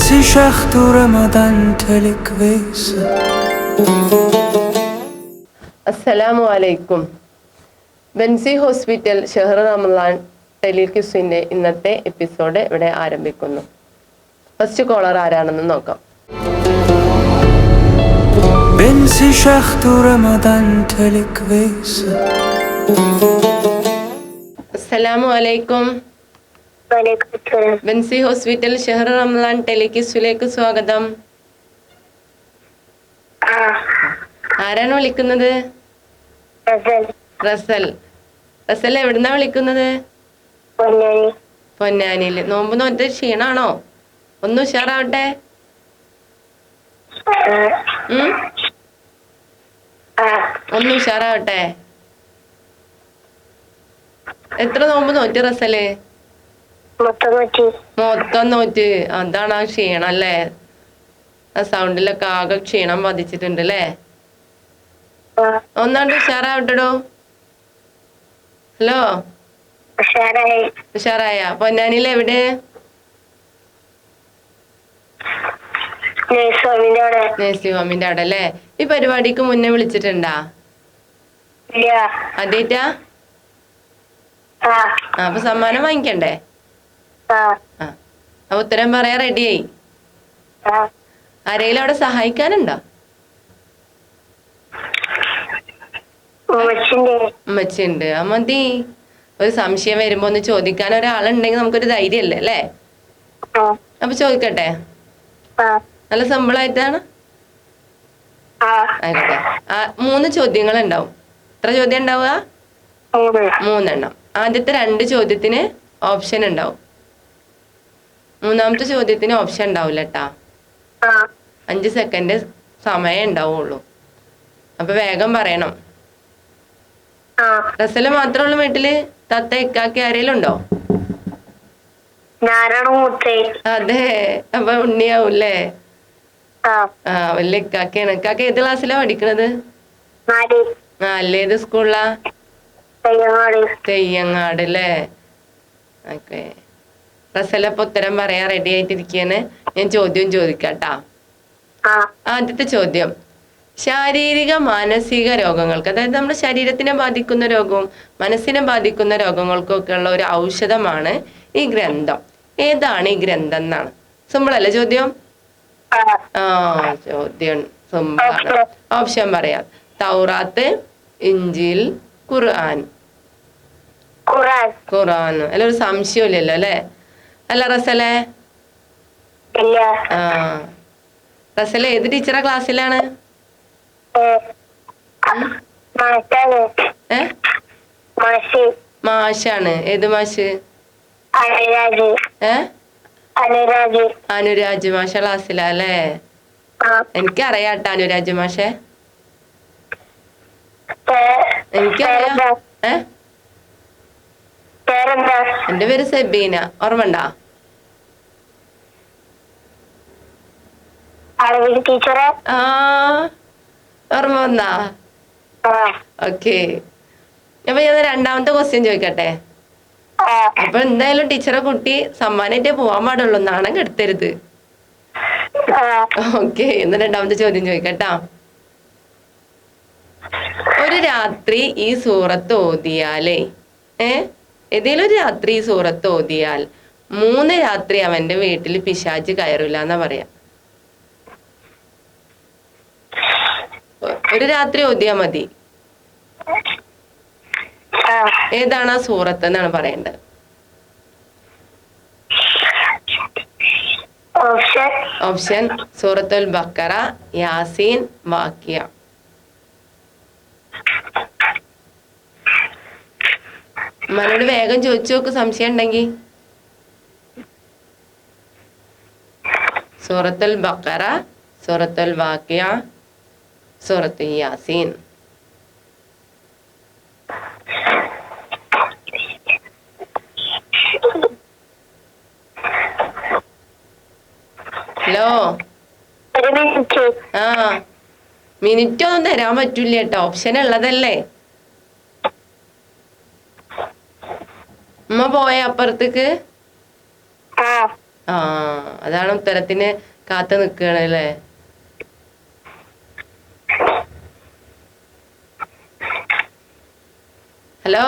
بنسي شخط ورمضان تلك ويسا. അസ്സലാമു അലൈക്കും. ബെൻസി ഹോസ്പിറ്റൽ ഷെഹർ റമളാൻ ടെലിക്വിസിന്റെ ഇന്നത്തെ എപ്പിസോഡ് ഇവിടെ ആരംഭിക്കുന്നു. ഫസ്റ്റ് കോളർ ആരാണെന്ന് നോക്കാം. بنسي شخط ورمضان تلك ويسا. അസ്സലാമു അലൈക്കും. ബെൻസി ഹോസ്പിറ്റൽ ഷെഹർ റമളാൻ ടെലിക്വിസിലേക്ക് സ്വാഗതം. ആരാണ് വിളിക്കുന്നത്? റസൽ. റസൽ എവിടുന്നാ വിളിക്കുന്നത്? പൊന്നാനിയിൽ. നോമ്പ് നോറ്റ് ക്ഷീണാണോ? ഒന്ന് ഉഷാറാവട്ടെ. ഒന്ന് ഉഷാറാവട്ടെ. എത്ര നോമ്പ് നോറ്റ് റസല്? മൊത്തം നോറ്റ്. അതാണ് ആ ക്ഷീണം അല്ലേ? ആ സൗണ്ടിലൊക്കെ ആകെ ക്ഷീണം ബാധിച്ചിട്ടുണ്ട് അല്ലേ? ഒന്നാണ്ട് ഉഷാറാവട്ടോ. ഹലോ, ഉഷാറായ? പൊന്നാനിയിൽ എവിടെ? നേഴ്സിംഗ് അവിടെ അല്ലേ? ഈ പരിപാടിക്ക് മുന്നേ വിളിച്ചിട്ടുണ്ടാ? അതേറ്റാ? അപ്പൊ സമ്മാനം വാങ്ങിക്കണ്ടേ? അപ്പൊ ഉത്തരം പറയാ റെഡിയായി. ആരെങ്കിലും അവിടെ സഹായിക്കാനുണ്ടോ? ഉമ്മച്ചിണ്ട്. ആ മതി. ഒരു സംശയം വരുമ്പോ ഒന്ന് ചോദിക്കാൻ ഒരാളുണ്ടെങ്കിൽ നമുക്കൊരു ധൈര്യല്ലേ അല്ലേ? അപ്പൊ ചോദിക്കട്ടെ? നല്ല സിമ്പിൾ ആയിട്ടാണ്. ആയിക്കോട്ടെ. 3 ചോദ്യങ്ങൾ ഉണ്ടാവും. എത്ര ചോദ്യം ഉണ്ടാവുക? 3 ആദ്യത്തെ 2 ചോദ്യത്തിന് ഓപ്ഷൻ ഉണ്ടാവും. 3ാമത്തെ ചോദ്യത്തിന് ഓപ്ഷൻ ഉണ്ടാവില്ല കേട്ടാ. 5 സെക്കൻഡ് സമയം ഉണ്ടാവുള്ളൂ. അപ്പൊ വേഗം പറയണം. റസല് മാത്രമേ ഉള്ളൂ വീട്ടില്? തത്ത ഇക്കാക്കി ആരേലും ഉണ്ടോ? അതെ. അപ്പൊ ഉണ്ണിയാവൂല്ലേ? വലിയ ഇക്കാക്കയാണ്. ഇക്കാക്ക ഏത് ക്ലാസ്സിലാ പഠിക്കണത്? 4. ഏത് സ്കൂളിലാ? തെയ്യങ്ങാട് അല്ലേ? ഓക്കെ. റസലപ്പൊ ഉത്തരം പറയാൻ റെഡി ആയിട്ടിരിക്കാണ്. ഞാൻ ചോദ്യം ചോദിക്കാട്ടാ. ആദ്യത്തെ ചോദ്യം, ശാരീരിക മാനസിക രോഗങ്ങൾക്ക്, അതായത് നമ്മുടെ ശരീരത്തിനെ ബാധിക്കുന്ന രോഗവും മനസ്സിനെ ബാധിക്കുന്ന രോഗങ്ങൾക്കൊക്കെ ഉള്ള ഒരു ഔഷധമാണ് ഈ ഗ്രന്ഥം. ഏതാണ് ഈ ഗ്രന്ഥം എന്നാണ്. സിമ്പിൾ അല്ലേ ചോദ്യം? ചോദ്യം സിമ്പിളാണ്. ഓപ്ഷൻ പറയാം. തൗറാത്ത്, ഇഞ്ചീൽ, ഖുർആൻ. ഖുർആൻ അല്ല, ഒരു സംശയമില്ലല്ലോ അല്ലേ? അല്ല റസലെ? റസലെ ഏത് ടീച്ചറാ ക്ലാസ്സിലാണ്? മാഷാണ്. ഏത് മാഷ്? അനുരാജ് മാഷ ക്ലാസ്സിലാ അല്ലേ? എനിക്കറിയാട്ടോ അനുരാജ് മാഷെ. എനിക്കറിയാം. എന്റെ പേര് സെബീന. ഓർമ്മണ്ടാ? ഓർമ്മ വന്നാ? ഓക്കെ. അപ്പൊ ഞാൻ 2ാമത്തെ ക്വസ്റ്റ്യൻ ചോദിക്കട്ടെ? അപ്പൊ എന്തായാലും ടീച്ചറെ കുട്ടി സമ്മാനായിട്ടേ പോവാൻ പാടുള്ളൂ. നാണം കെടുത്തരുത്. ഓക്കെ. എന്ന് 2ാമത്തെ ചോദ്യം ചോദിക്കട്ടാ. ഒരു രാത്രി ഈ സൂറത്ത് ഓതിയാലേ ഏതെങ്കിലും ഒരു രാത്രി ഈ സൂറത്ത് ഓതിയാൽ 3 രാത്രി അവന്റെ വീട്ടിൽ പിശാച് കയറില്ല എന്നാ പറയാ. ഒരു രാത്രി ഓതിയാ മതി. ഏതാണ് ആ സൂറത്ത് എന്നാണ് പറയേണ്ടത്. ഓപ്ഷൻ സൂറത്തുൽ ബഖറ, യാസീൻ, വാഖിയ. ഉമ്മാനോട് വേഗം ചോദിച്ചു നോക്ക് സംശയം ഉണ്ടെങ്കിൽ. സൂറത്തുൽ ബഖറ, സൂറത്തുൽ വാഖിയ, സൂറത്തുൽ യാസീൻ. ഹലോ. മിനിറ്റ് ഒന്നും തരാൻ പറ്റൂല കേട്ടോ. ഓപ്ഷൻ ഉള്ളതല്ലേ. ഉമ്മ പോയ അപ്പുറത്തേക്ക്? ആ അതാണ് ഉത്തരത്തിന് കാത്തു നിൽക്കുകയാണ് അല്ലേ? ഹലോ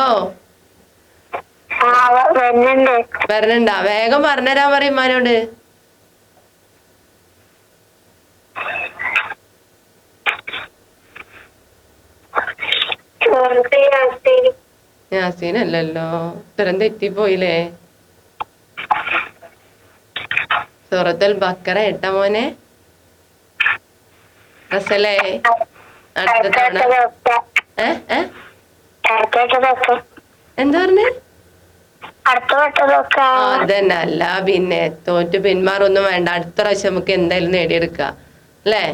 വരണണ്ടാ? വേഗം പറഞ്ഞുതരാൻ പറയും ഉമ്മാനോട്. യാസീനല്ലല്ലോ, ഉത്തരം തെറ്റിപ്പോയില്ലേ? സൂറത്തുൽ ബക്കറ എട്ടാ മോനെ. റസലേ അടുത്ത തവണ എന്താ പറഞ്ഞേ? അതന്നെ, അല്ല പിന്നെ തോറ്റു പിന്മാറൊന്നും വേണ്ട. അടുത്ത പ്രാവശ്യം നമുക്ക് എന്തായാലും നേടിയെടുക്ക അല്ലേ?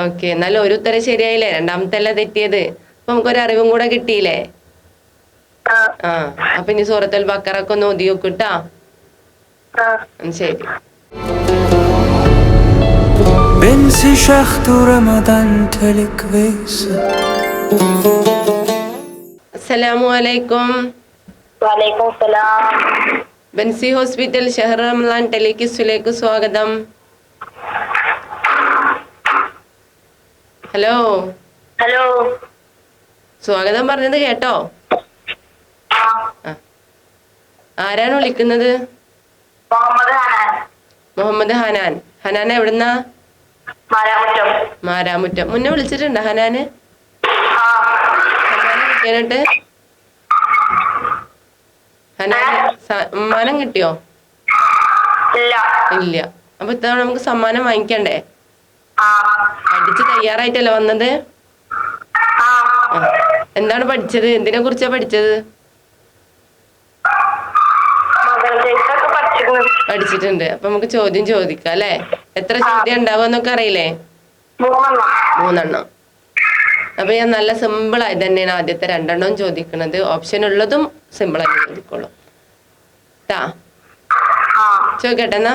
ഓക്കെ, എന്നാലും ഒരു ഉത്തരം ശരിയായില്ലേ? രണ്ടാമത്തെ അല്ല തെറ്റിയത്. അപ്പൊ നമുക്കൊരു അറിവും കൂടെ കിട്ടിയില്ലേ? ആ അപ്പൊ ഇനി സൂറത്തുൽ ബക്കറൊക്കെ ഒന്ന് ഓതി നോക്കൂട്ടാ. ശരി. بنسي شخط ورمضان تلك ويسا. അസ്സലാമു അലൈക്കും. വലൈക്കും സലാം. ബൻസി ഹോസ്പിറ്റൽ ഷഹർ റമദാൻ ടെലിക്യൂസിലേക്ക് സ്വാഗതം. ഹലോ ഹലോ, സ്വാഗതം പറഞ്ഞത് കേട്ടോ? ആരാണ് വിളിക്കുന്നത്? മുഹമ്മദ് ഹനാൻ. ഹനാൻ എവിടുന്നാ? മാരാമുറ്റം. മുന്നേ വിളിച്ചിട്ടുണ്ടോ ഹനാന്? ഹനാനെ കിട്ടിയാനിട്ട് ഹനാന് സമ്മാനം കിട്ടിയോ? ഇല്ല. അപ്പൊ ഇത്തവണ നമുക്ക് സമ്മാനം വാങ്ങിക്കണ്ടേ? പഠിച്ച് തയ്യാറായിട്ടല്ലേ വന്നത്? എന്താണ് പഠിച്ചത്? എന്തിനെ കുറിച്ചാ പഠിച്ചത്? പഠിച്ചിട്ടുണ്ട്. അപ്പൊ നമുക്ക് ചോദ്യം ചോദിക്കാം അല്ലെ? എത്ര ചോദ്യം ഉണ്ടാവുമെന്നൊക്കെ അറിയില്ലേ? 3 അപ്പൊ ഞാൻ നല്ല സിമ്പിൾ ആയി തന്നെയാണ് ആദ്യത്തെ 2 ചോദിക്കുന്നത്. ഓപ്ഷൻ ഉള്ളതും സിമ്പിൾ ആയിട്ട് ചോദിക്കോളൂ. ചോദിക്കട്ടെ എന്നാ?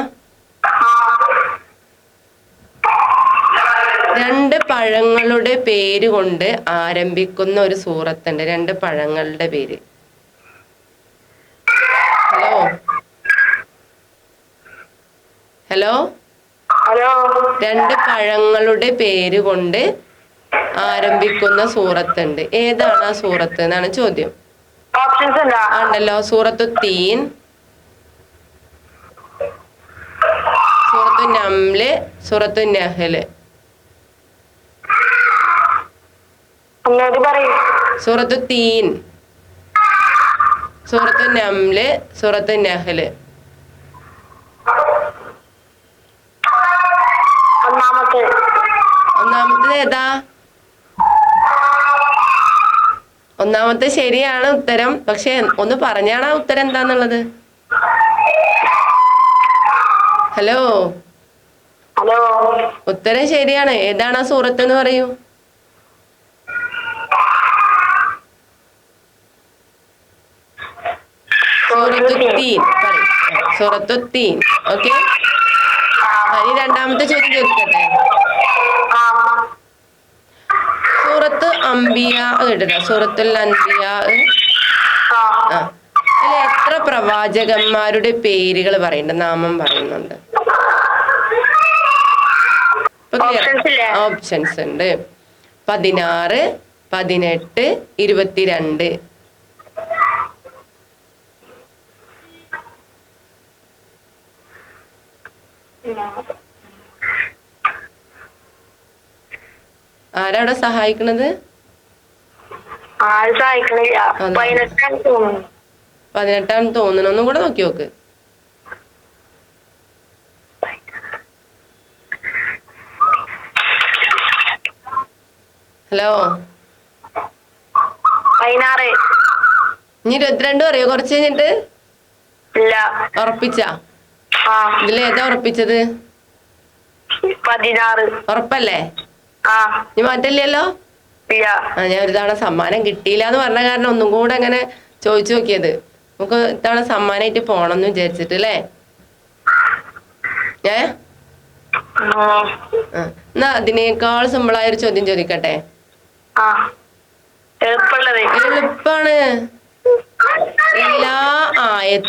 2 പഴങ്ങളുടെ പേര് കൊണ്ട് ആരംഭിക്കുന്ന ഒരു സൂറത്തുണ്ട്. 2 പഴങ്ങളുടെ പേര്. ഹലോ ഹലോ 2 പഴങ്ങളുടെ പേര് കൊണ്ട് ആരംഭിക്കുന്ന സൂറത്തുണ്ട്. ഏതാണ് ആ സൂറത്ത് എന്നാണ് ചോദ്യം. ഉണ്ടല്ലോ. സൂറത്തു തീൻ, സൂറത്തു നംല്, സൂറത്തു നഹ്ല്. സൂറത്തു തീൻ, സൂറത്തു നംല്, സൂറത്തു നഹ്ല്. ഒന്നാമത്തേത് ഏതാ? ഒന്നാമത്തെ ശരിയാണ് ഉത്തരം. പക്ഷെ ഒന്ന് പറഞ്ഞാണ് ആ ഉത്തരം എന്താന്നുള്ളത്. ഹലോ ഹലോ, ഉത്തരം ശരിയാണ്. ഏതാണ് ആ സൂറത്ത് എന്ന് പറയൂ. സൂറത്തുത്തീൻ പറയും. സൂറത്തുത്തീൻ. ഓക്കെ, ഇനി രണ്ടാമത്തെ ചോദ്യം ചോദിക്കട്ടെ. സൂറത്ത് അംബിയ കേട്ടിട്ടോ? സൂറത്തുൽ അൻബിയ. അതിൽ എത്ര പ്രവാചകന്മാരുടെ പേരുകൾ പറയുന്നുണ്ട്, നാമം പറയുന്നുണ്ട്? ഓപ്ഷൻസ് ഉണ്ട്. 16, 18, 22. ആരാവിടെ സഹായിക്കണത്? 18 തോന്നുന്നു. ഒന്നും കൂടെ നോക്കി നോക്ക്. ഹലോ, 16. ഇനി 22 അറിയോ കുറച്ച് കഴിഞ്ഞിട്ട്? ഉറപ്പിച്ചാ? ഇതിലേതാ ഉറപ്പിച്ചത്? 16. ഉറപ്പല്ലേ? നീ മാറ്റല്ലല്ലോ? ഞാൻ ഒരു തവണ സമ്മാനം കിട്ടിയില്ല എന്ന് പറഞ്ഞ കാരണം ഒന്നും കൂടെ അങ്ങനെ ചോദിച്ചു നോക്കിയത്. നമുക്ക് ഇത്തവണ സമ്മാനമായിട്ട് പോണം എന്ന് വിചാരിച്ചിട്ട് അല്ലേ? എന്നാ അതിനേക്കാൾ സിമ്പിളായ ഒരു ചോദ്യം ചോദിക്കട്ടെ? എളുപ്പാണ്.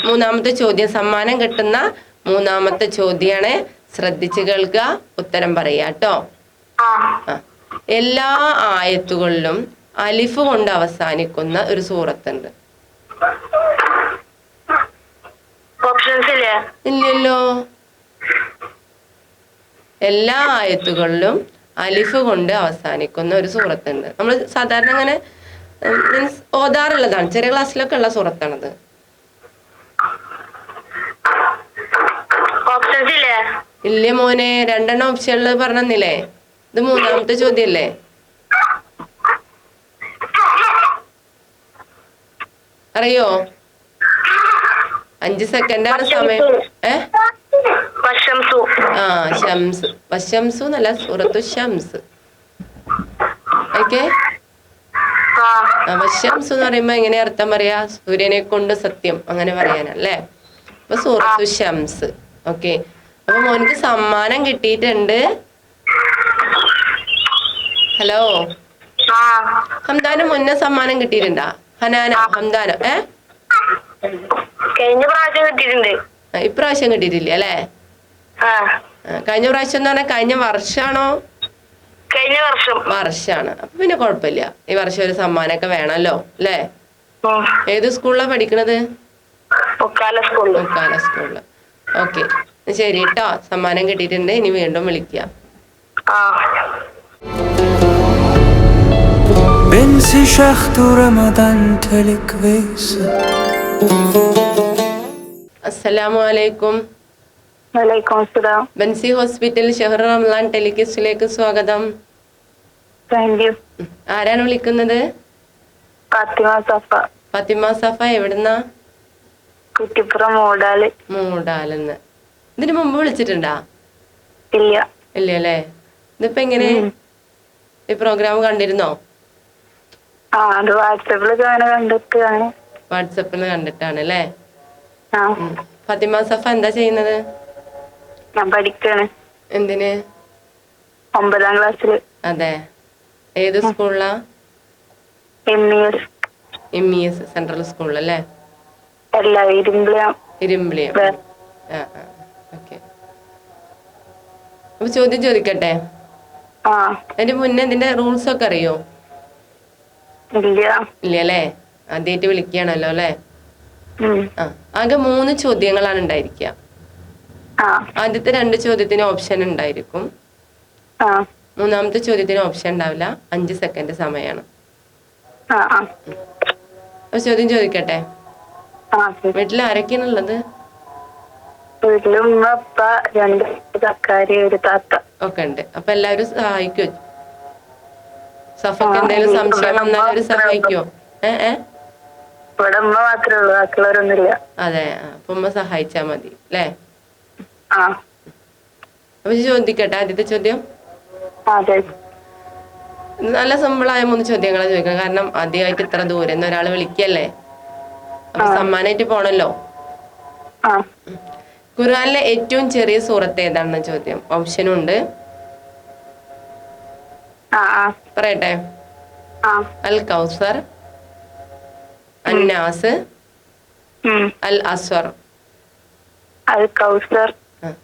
മൂന്നാമത്തെ ചോദ്യം, സമ്മാനം കിട്ടുന്ന മൂന്നാമത്തെ ചോദ്യാണ്, ശ്രദ്ധിച്ചു കേൾക്കുക, ഉത്തരം പറയാട്ടോ. എല്ലാ ആയത്തുകളിലും അലിഫ് കൊണ്ട് അവസാനിക്കുന്ന ഒരു സൂറത്തുണ്ട്. ഇല്ലല്ലോ. എല്ലാ ആയത്തുകളിലും അലിഫ് കൊണ്ട് അവസാനിക്കുന്ന ഒരു സൂറത്തുണ്ട്. നമ്മൾ സാധാരണ അങ്ങനെ മീൻസ് ഓതാറുള്ളതാണ്, ചെറിയ ക്ലാസ്സിലൊക്കെ ഉള്ള സൂറത്താണത്. ഇല്ല മോനെ, 2 ഓപ്ഷനിൽ പറഞ്ഞില്ലേ? ഇത് മൂന്നാമത്തെ ചോദ്യല്ലേ? അറിയോ? 5 സെക്കൻഡാണ് സമയം. ഷംസ്. വശംസു എന്നല്ല, സൂറത്തു ഷംസ്. ഓക്കെ. വശംസു എന്ന് പറയുമ്പോ എങ്ങനെ അർത്ഥം പറയാ? സൂര്യനെ കൊണ്ട് സത്യം, അങ്ങനെ പറയാനല്ലേ. അപ്പൊ സൂറത്തു ഷംസ്. ഓക്കെ. അപ്പൊ മോനിക്ക് സമ്മാനം കിട്ടിയിട്ടുണ്ട്. ഹലോ, ഹംദാന് മുന്നേ സമ്മാനം കിട്ടിയിട്ടുണ്ടാ? ഹനാനോ ഹംദാനോ? ഇപ്രാവശ്യം കിട്ടിയിട്ടില്ല അല്ലേ? കഴിഞ്ഞ പ്രാവശ്യം എന്ന് പറഞ്ഞാൽ കഴിഞ്ഞ വർഷാണോ? വർഷാണ്. അപ്പൊ പിന്നെ കുഴപ്പമില്ല, ഈ വർഷം ഒരു സമ്മാനമൊക്കെ വേണല്ലോ അല്ലേ? ഏത് സ്കൂളിലാ പഠിക്കണത്? മുക്കാല സ്കൂളില്. ഓക്കെ, ശരി കേട്ടോ. സമ്മാനം കിട്ടിയിട്ടുണ്ട്. ഇനി വീണ്ടും വിളിക്കാം. بنسي شخط رمضان تلك ويسا. അസ്സലാമു അലൈക്കും. വലൈക്കും അസ്സലാം. ബൻസി ഹോസ്പിറ്റൽ ഷഹർ റമളാൻ ടെലികിസ്റ്റിലേക്ക് സ്വാഗതം. Thank you. ആരാണ് വിളിക്കുന്നത്? ഫാത്തിമ സഫ. ഫാത്തിമ സഫ. എവിടുന്നാ? കുറ്റിപ്പുറം മൂടാലെന്ന്. ഇതിനു മുമ്പ് വിളിച്ചിട്ടുണ്ടാ? ഇല്ല. ഇല്ല അല്ലേ? ഇതിപ്പോ എങ്ങനെ ഈ പ്രോഗ്രാം കണ്ടിരുന്നോ? അത് വാട്സപ്പിൽ കണ്ടിട്ടാണ് അല്ലേ? ഫാത്തിമ സഫ എന്താ ചെയ്യുന്നത്? ഞാൻ പഠിക്കാണ്. എന്തിന്? 9ാം ക്ലാസ്സില്. അതെ. ഏത് സ്കൂളിലാ? MES സെൻട്രൽ സ്കൂളിലല്ലേ? അല്ല, ഇരുമ്പിളിയം. ഓക്കെ. അപ്പൊ ചോദ്യം ചോദിക്കട്ടെ? അതിന്റെ മുന്നേ ഇതിന്റെ റൂൾസ് ഒക്കെ അറിയോ? ഇല്ല അല്ലേ? ആദ്യമായിട്ട് വിളിക്കുകയാണല്ലോ അല്ലേ? ആകെ 3 ചോദ്യങ്ങളാണ് ഉണ്ടായിരിക്കുക. ആദ്യത്തെ 2 ചോദ്യത്തിന് ഓപ്ഷൻ ഉണ്ടായിരിക്കും. മൂന്നാമത്തെ ചോദ്യത്തിന് ഓപ്ഷൻ ഉണ്ടാവില്ല. 5 സെക്കൻഡ് സമയമാണ്. അപ്പൊ ചോദ്യം ചോദിക്കട്ടെ? വീട്ടിൽ ആരൊക്കെയാണുള്ളത്? ഉമ്മ, അപ്പ, 2 കക്കാരി, ഒരു താത്ത ഒക്കെ ഉണ്ട്. അപ്പൊ എല്ലാവരും സഹായിക്കോ? സഫക്ക് എന്തെങ്കിലും സംശയം വന്നാൽ അവര് സഹായിക്കോ? ഇവിടെ ഉമ്മ മാത്രമേ ഉള്ളൂ, ബാക്കിയുള്ളവരൊന്നുമില്ല. അതെ. അപ്പൊ ഉമ്മ സഹായിച്ചാ മതി അല്ലേ? അപ്പൊ ചോദിക്കട്ടെ ആദ്യത്തെ ചോദ്യം? നല്ല സിമ്പിളായ 3 ചോദ്യങ്ങളാണ് ചോദിക്കണം. കാരണം ആദ്യമായിട്ട് ഇത്ര ദൂരം നിന്ന് ഒരാള് വിളിക്കല്ലേ, അപ്പൊ സമ്മാനായിട്ട് പോണല്ലോ. ഖുർആനിലെ ഏറ്റവും ചെറിയ സൂറത്ത് ഏതാണെന്ന ചോദ്യം. ഓപ്ഷനും ഉണ്ട്, പറയട്ടെ? അൽ കൗസർ, അന്നാസ്, അൽ അസ്വർ.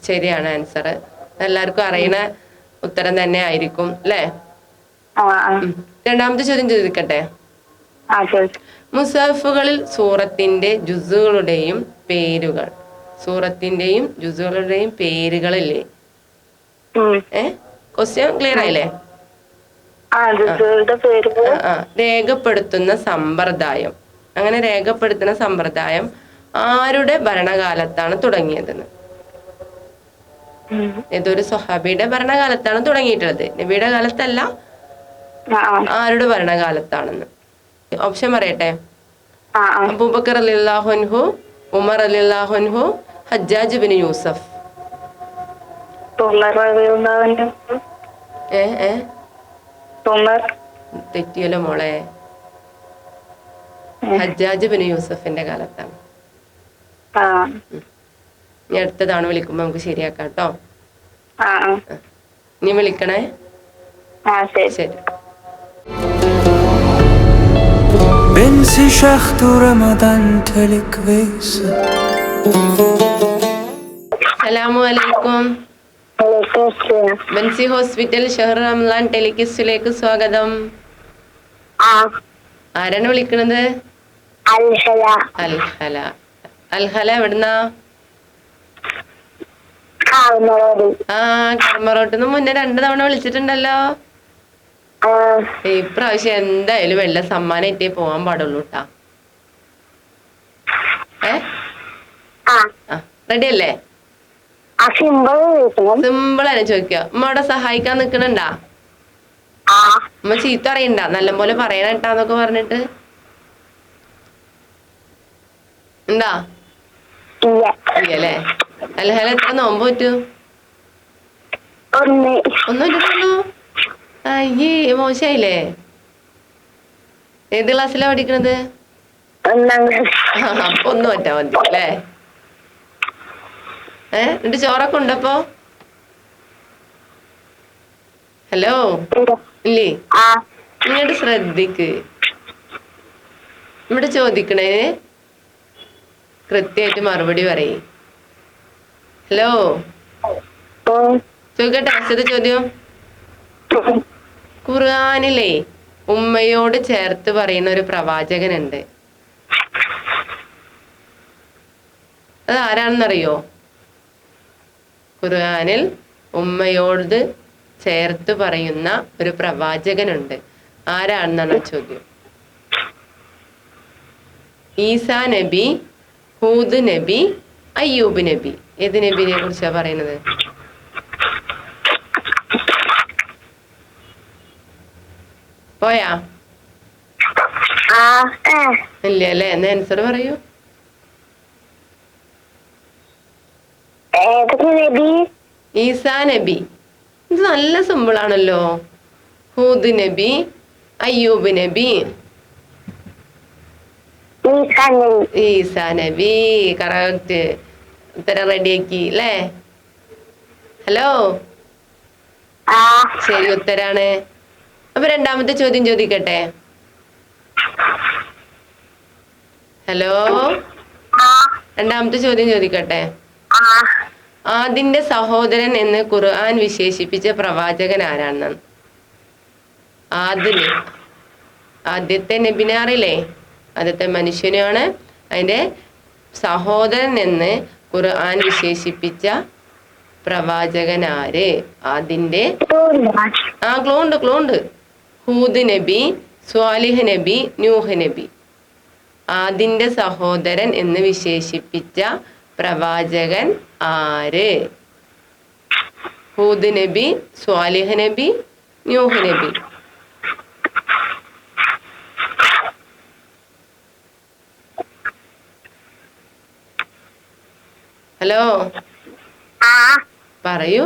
ശരിയാണ് ആൻസർ. എല്ലാവർക്കും അറിയണ ഉത്തരം തന്നെ ആയിരിക്കും അല്ലേ? രണ്ടാമത്തെ ചോദ്യം ചോദിക്കട്ടെ? മുസാഫുകളിൽ സൂറത്തിന്റെ ജുസുകളുടെയും പേരുകൾ, സൂറത്തിന്റെയും ജുസുകളുടെയും പേരുകളില്ലേ? ക്വസ്റ്റ്യൻ ക്ലിയർ ആയില്ലേ? രേഖപ്പെടുത്തുന്ന സമ്പ്രദായം, അങ്ങനെ രേഖപ്പെടുത്തുന്ന സമ്പ്രദായം ആരുടെ ഭരണകാലത്താണ് തുടങ്ങിയതെന്ന്? ഏതൊരു സ്വഹാബിയുടെ ഭരണകാലത്താണ് തുടങ്ങിയിട്ടുള്ളത്, നബിയുടെ കാലത്തല്ല. ആരുടെ ഭരണകാലത്താണെന്ന് ഓപ്ഷൻ പറയട്ടെ? അബൂബക്കർ റളിയല്ലാഹു അൻഹു, ഉമർ റളിയല്ലാഹു അൻഹു, ഹജ്ജാജ് ബിൻ യൂസഫ്. തെറ്റിയല്ലോ മോളെ. ഹജ്ജാജ് ബിൻ യൂസഫിന്റെ കാലത്താണ്. ഇനി അടുത്തതാണ് വിളിക്കുമ്പോ നമുക്ക് ശരിയാക്കാം കേട്ടോ. നീ വിളിക്കണേ. ശരി. بنسي شخط رمضان تلك ويسا. അസ്സലാമു അലൈക്കും. ബൻസി ഹോസ്പിറ്റൽ ഷഹർ റംലാൻ ടെലികിസ്റ്റിലേക്ക് സ്വാഗതം. ആരാണ് വിളിക്കണത്? അൽഹല. അൽഹല എവിടുന്നാ? കർമ്മറോട്ടിന്ന് മുന്നേ 2 തവണ വിളിച്ചിട്ടുണ്ടല്ലോ. ഇപ്രാവശ്യം എന്തായാലും വല്ല സമ്മാനായിട്ടേ പോവാൻ പാടുള്ളൂ ട്ടാ. റെഡി അല്ലേ? സിമ്പിളാണ് ചോദിക്ക. ഉമ്മ അവിടെ സഹായിക്കാൻ നിക്കണണ്ടാ? ഉമ്മ ചീത്ത അറിയണ്ട, നല്ലപോലെ പറയണട്ടാന്നൊക്കെ പറഞ്ഞിട്ട് എന്താ? ഇല്ലല്ലേ? അൽഹല എത്ര നോമ്പ് പറ്റൂ? 1 പറ്റുള്ളൂ. അയ്യേ മോശായില്ലേ? ഏത് ക്ലാസ്സിലാ പഠിക്കണത്? അപ്പൊ 1 പറ്റാ മതി അല്ലേ? എന്നിട്ട് ചോറൊക്കെ ഉണ്ടപ്പോ? ഹലോ ഇല്ലേ? ഇങ്ങോട്ട് ശ്രദ്ധിക്ക്. ഇവിടെ ചോദിക്കണേ കൃത്യമായിട്ട് മറുപടി പറയ്. ഹലോ ചോദിക്കട്ടെ? ആദ്യത്തെ ചോദ്യം, ഖുർആനിലെ ഉമ്മയോട് ചേർത്ത് പറയുന്ന ഒരു പ്രവാചകനുണ്ട്. അത് ആരാണെന്നറിയോ? ഖുർആനിൽ ഉമ്മയോട് ചേർത്ത് പറയുന്ന ഒരു പ്രവാചകനുണ്ട്. ആരാണെന്നാണ് ചോദ്യം. ഈസാ നബി, ഹൂദ് നബി, അയ്യൂബ് നബി. ഏത് നബിനെ കുറിച്ചാ പറയുന്നത്? പോയാ? ഇല്ല അല്ലേ? എന്നാ ആൻസർ പറയൂ. ഈസാ നബി. ഇത് നല്ല സിമ്പിൾ ആണല്ലോ. ഹൂദ് നബി, അയ്യൂബ് നബി, ഈസാ നബി. കറക്റ്റ് ഉത്തരം റെഡിയാക്കി അല്ലേ? ഹലോ ശരി ഉത്തരാണ്. അപ്പൊ 2ാമത്തെ ചോദ്യം ചോദിക്കട്ടെ? ഹലോ 2ാമത്തെ ചോദ്യം ചോദിക്കട്ടെ? ആദിന്റെ സഹോദരൻ എന്ന് ഖുർആൻ വിശേഷിപ്പിച്ച പ്രവാചകൻ ആരാണെന്നാണ്? ആദ്യത്തെ നബിനെ അറിയില്ലേ? ആദ്യത്തെ മനുഷ്യനാണ്. അതിന്റെ സഹോദരൻ എന്ന് ഖുർആൻ വിശേഷിപ്പിച്ച പ്രവാചകൻ ആര്? അതിന്റെ ക്ലൂ ഉണ്ട്. ഹൂദ് നബി, സ്വാലിഹ് നബി, നൂഹ് നബി. ആദിന്റെ സഹോദരൻ എന്ന് വിശേഷിപ്പിച്ച പ്രവാചകൻ ആര്? ഹൂദ് നബി, സ്വാലിഹ് നബി, നൂഹ് നബി. ഹലോ പറയൂ.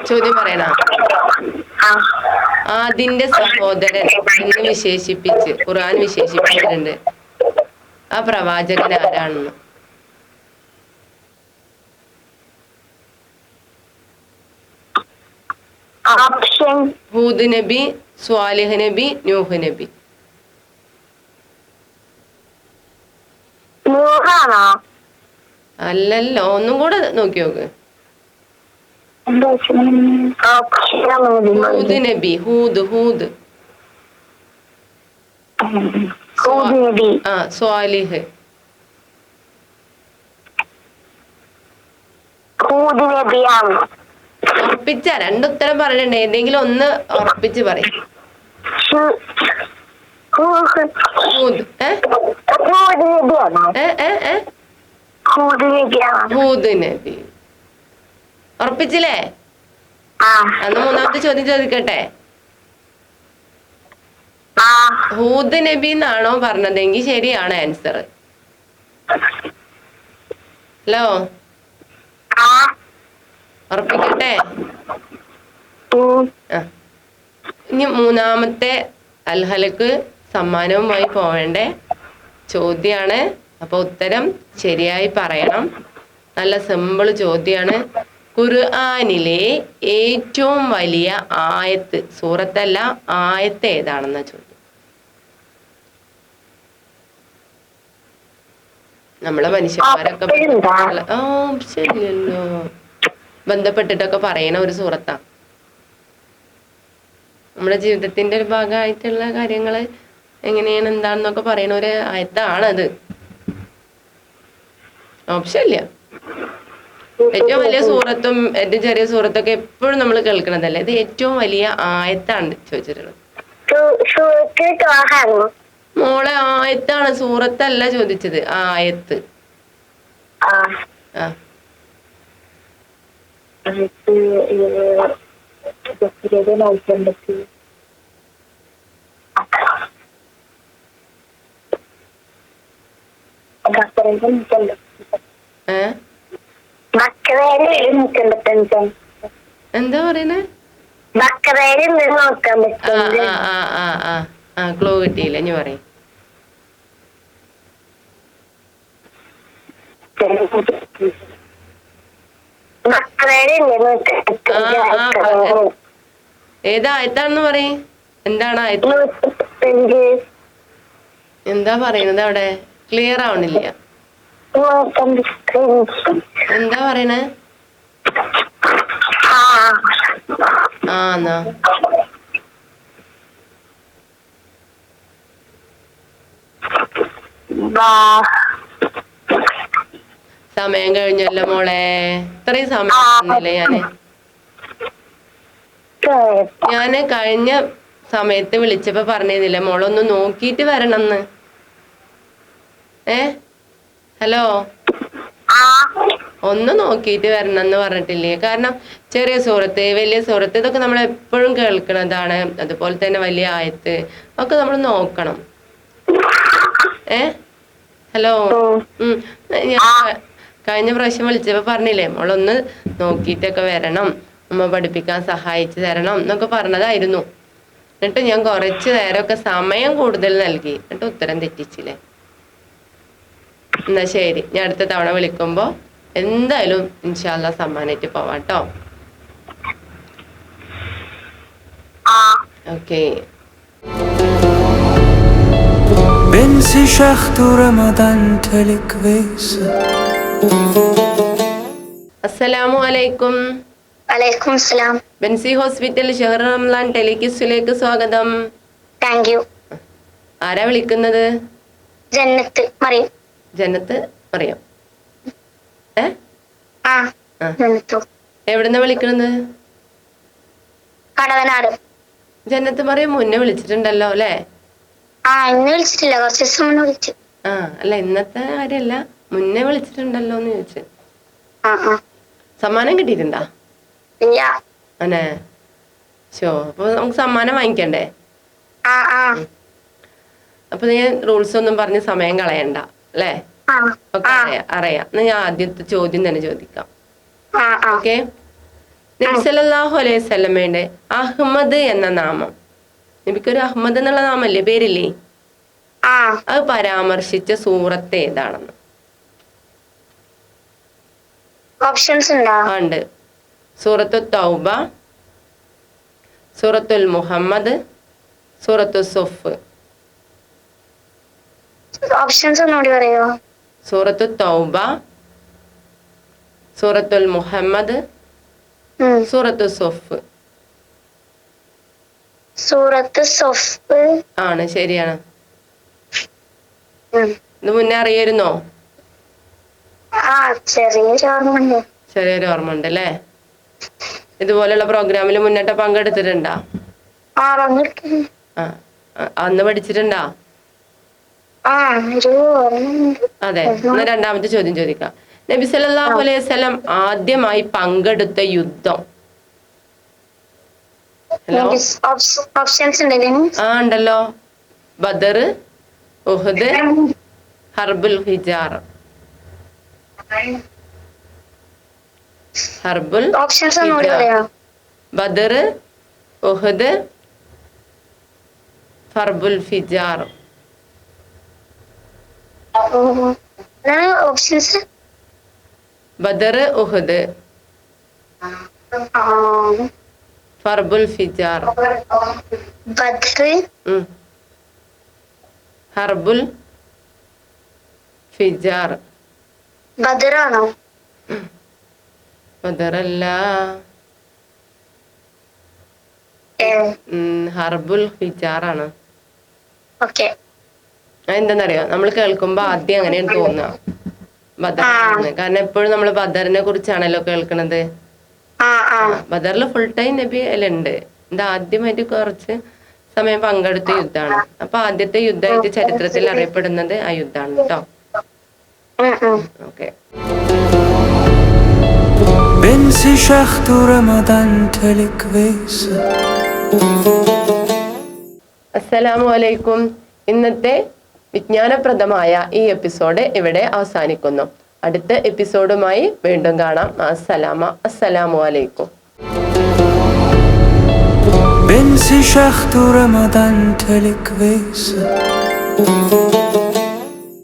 ചോദ്യം പറയണ? ആദിന്റെ സഹോദരൻ എന്ന് വിശേഷിപ്പിച്ച് ഖുർആൻ വിശേഷിപ്പിച്ചിട്ടുണ്ട്. ആ പ്രവാചകൻ ആരാണെന്ന്? ഹൂദ് നബി, സ്വാലിഹ് നബി, നൂഹ് നബി. അല്ലല്ലോ, ഒന്നും കൂടെ നോക്കി നോക്ക്. ഹൂദ് നബി, ഹൂദ്. സ്വാലിഹ്. ഉറപ്പിച്ച 2 ഉത്തരം പറഞ്ഞിട്ടുണ്ട്. ഏതെങ്കിലും ഒന്ന് ഉറപ്പിച്ച് പറയും. ഹൂദ് നബി ഉറപ്പിച്ചില്ലേ? അന്ന് 3ാമത്തെ ചോദ്യം ചോദിക്കട്ടെ? ഹൂദ് നബി എന്നാണോ പറഞ്ഞതെങ്കിൽ ശരിയാണ് ആൻസർ. ഹലോ ഉറപ്പിക്കട്ടെ? ഇനി 3ാമത്തെ അൽഹലക്ക് സമ്മാനവുമായി പോവേണ്ടേ ചോദ്യാണ്. അപ്പൊ ഉത്തരം ശരിയായി പറയണം. നല്ല സിമ്പിൾ ചോദ്യാണ്. ഖുർആനിലെ ഏറ്റവും വലിയ ആയത്ത്, സൂറത്തല്ല ആയത്ത് ഏതാണെന്ന ചോദ്യം. നമ്മളെ മനുഷ്യന്മാരൊക്കെ ശരിയല്ലോ ബന്ധപ്പെട്ടിട്ടൊക്കെ പറയണ ഒരു സൂറത്താ. നമ്മുടെ ജീവിതത്തിന്റെ ഒരു ഭാഗമായിട്ടുള്ള കാര്യങ്ങള് എങ്ങനെയാണ് എന്താണെന്നൊക്കെ പറയുന്ന ഒരു ആയത്താണത്. ഓപ്ഷൻ ഇല്ല. ഏറ്റവും വലിയ സൂറത്തും ഏറ്റവും ചെറിയ സൂറത്തൊക്കെ എപ്പോഴും നമ്മൾ കേൾക്കണതല്ലേ. ഇത് ഏറ്റവും വലിയ ആയത്താണ് ചോദിച്ചിട്ടുള്ളത്. മോളെ ആയത്താണ്, സൂറത്തല്ല ചോദിച്ചത്, ആയത്ത്. ആ എന്താ പറയണേ? ക്ലൂ കിട്ടിയില്ല, ഇനി പറയും. ഏതായത്താണെന്ന് പറയും. എന്താണ് ആയത്ത്? എന്താ പറയുന്നത്? അവിടെ ക്ലിയർ ആവണില്ല. എന്താ പറയണേ? എന്നാ സമയം കഴിഞ്ഞല്ലോ മോളെ. ഇത്രയും സമയം തന്നില്ലേ ഞാന് കഴിഞ്ഞ സമയത്ത് വിളിച്ചപ്പോ പറഞ്ഞിരുന്നില്ല മോളൊന്ന് നോക്കിയിട്ട് വരണംന്ന്. ഹലോ, ഒന്ന് നോക്കിയിട്ട് വരണം എന്ന് പറഞ്ഞിട്ടില്ലേ? കാരണം ചെറിയ സൂറത്ത്, വലിയ സൂറത്ത് ഇതൊക്കെ നമ്മൾ എപ്പോഴും കേൾക്കുന്നതാണ്. അതുപോലെ തന്നെ വലിയ ആയത്ത് ഒക്കെ നമ്മൾ നോക്കണം. ഹലോ, ഞാൻ കഴിഞ്ഞ പ്രാവശ്യം വിളിച്ചപ്പോ പറഞ്ഞില്ലേ മോളൊന്ന് നോക്കിയിട്ടൊക്കെ വരണം, അമ്മ പഠിപ്പിക്കാൻ സഹായിച്ചു തരണം എന്നൊക്കെ പറഞ്ഞതായിരുന്നു. എന്നിട്ട് ഞാൻ കുറച്ചു നേരമൊക്കെ സമയം കൂടുതൽ നൽകി, എന്നിട്ട് ഉത്തരം തെറ്റിച്ചില്ലേ? എന്നാ ശരി, ഞാൻ അടുത്ത തവണ വിളിക്കുമ്പോ എന്തായാലും ഇൻഷാ അല്ലാഹ് സമ്മാനായിട്ട് പോവാട്ടോ. ഓക്കെ. بنسي شخط رمضان تلك ويسا. അസ്സലാമു അലൈക്കും. വലൈക്കും സലാം. ബെൻസി ഹോസ്പിറ്റൽ ഷഹർ റംലാൻ ടെലികിസിലേക്ക് സ്വാഗതം. Thank you. ആരാ വിളിക്കുന്നത്? ജന്നത്ത് മറിയം. ജന്നത്ത് മറിയം. എവിടുന്ന വിളിക്കുന്നത്? കടവനാട്. ജന്നത്ത് മറിയം മുന്നേ വിളിച്ചിട്ടുണ്ടല്ലോ അല്ലേ? ഇന്ന് വിളിച്ചിട്ടില്ല, കുറച്ച് ദിവസം മുന്നേ വിളിച്ചു. അല്ല ഇന്നത്തെ കാര്യല്ല, മുന്നേ വിളിച്ചിട്ടുണ്ടല്ലോ എന്ന് ചോദിച്ചു. സമ്മാനം കിട്ടിയിട്ടുണ്ടാ? അനെ ഷോ, അപ്പൊ നമുക്ക് സമ്മാനം വാങ്ങിക്കണ്ടേ? അപ്പൊ നീ റൂൾസ് ഒന്നും പറഞ്ഞ് സമയം കളയണ്ട അല്ലേ? അറിയാം. എന്നാ ഞാൻ ആദ്യത്തെ ചോദ്യം തന്നെ ചോദിക്കാം. ഓക്കെ. നബി സല്ലല്ലാഹു അലൈഹി വസല്ലമയുടെ അഹ്മദ് എന്ന നാമം, നബിക്കൊരു അഹ്മദ് എന്നുള്ള നാമല്ലേ, പേരില്ലേ? അത് പരാമർശിച്ച സൂറത്ത് ഏതാണെന്ന്? ഓപ്ഷൻസ് ഉണ്ട്. സൂറത്തു തൗബ, സൂറത്തുൽ മുഹമ്മദ്, സൂറത്തു സുഫ്. ഓപ്ഷൻസ് ഒന്നുകൂടി പറയോ? സൂറത്തു തൗബ, സൂറത്തുൽ മുഹമ്മദ്, സൂറത്തു സുഫ്. സൂറത്ത് സുഫ് ആണ്, ശരിയാണ്. ഇത് മുന്നേ അറിയായിരുന്നോ? ചെറിയൊരു ഓർമ്മ ഉണ്ട് അല്ലേ? ഇതുപോലുള്ള പ്രോഗ്രാമിൽ മുന്നേറ്റം പങ്കെടുത്തിട്ടുണ്ടാ? അന്ന് പഠിച്ചിട്ടുണ്ടാ? അതെ. എന്നാ രണ്ടാമത്തെ ചോദ്യം ചോദിക്കാം. നബി സല്ലല്ലാഹു അലൈഹി വസല്ലം ആദ്യമായി പങ്കെടുത്ത യുദ്ധം? ഉണ്ടല്ലോ. ബദർ, ഉഹദ്, ഹർബുൽ ഹിജാർ. ഹർബുൽ ബദർ, ഉഹദ്, ഹർബുൽ ഫിജാർ. ബദർ, ഉഹദ്, ഹർബുൽ ഫിജാർ. ഹർബുൽ ഫിജാർ. ബദറാണോ? ബദറല്ല, ഹർബുൽ ഹിജാറാണ്. ഓക്കെ. എന്താന്നറിയോ, നമ്മൾ കേൾക്കുമ്പോ ആദ്യം അങ്ങനെയാണ് തോന്നുക ബദർ, കാരണം എപ്പോഴും നമ്മൾ ബദറിനെ കുറിച്ചാണല്ലോ കേൾക്കണത്. ബദറിൽ ഫുൾ ടൈം നബി അതിലുണ്ട്. ഇത് ആദ്യമായിട്ട് കുറച്ച് സമയം പങ്കെടുത്ത യുദ്ധമാണ്. അപ്പൊ ആദ്യത്തെ യുദ്ധമായിട്ട് ചരിത്രത്തിൽ അറിയപ്പെടുന്നത് ആ യുദ്ധമാണ് കേട്ടോ. ഓക്കെ. بنسي شخط رمضان تلك ويسا. അസ്സലാമു അലൈക്കും. ഇന്നത്തെ വിജ്ഞാനപ്രദമായ ഈ എപ്പിസോഡ് ഇവിടെ അവസാനിക്കുന്നു. അടുത്ത എപ്പിസോഡുമായി വീണ്ടും കാണാം. അസ്സലാമു അലൈക്കും. بنسي شخط رمضان تلك ويسا.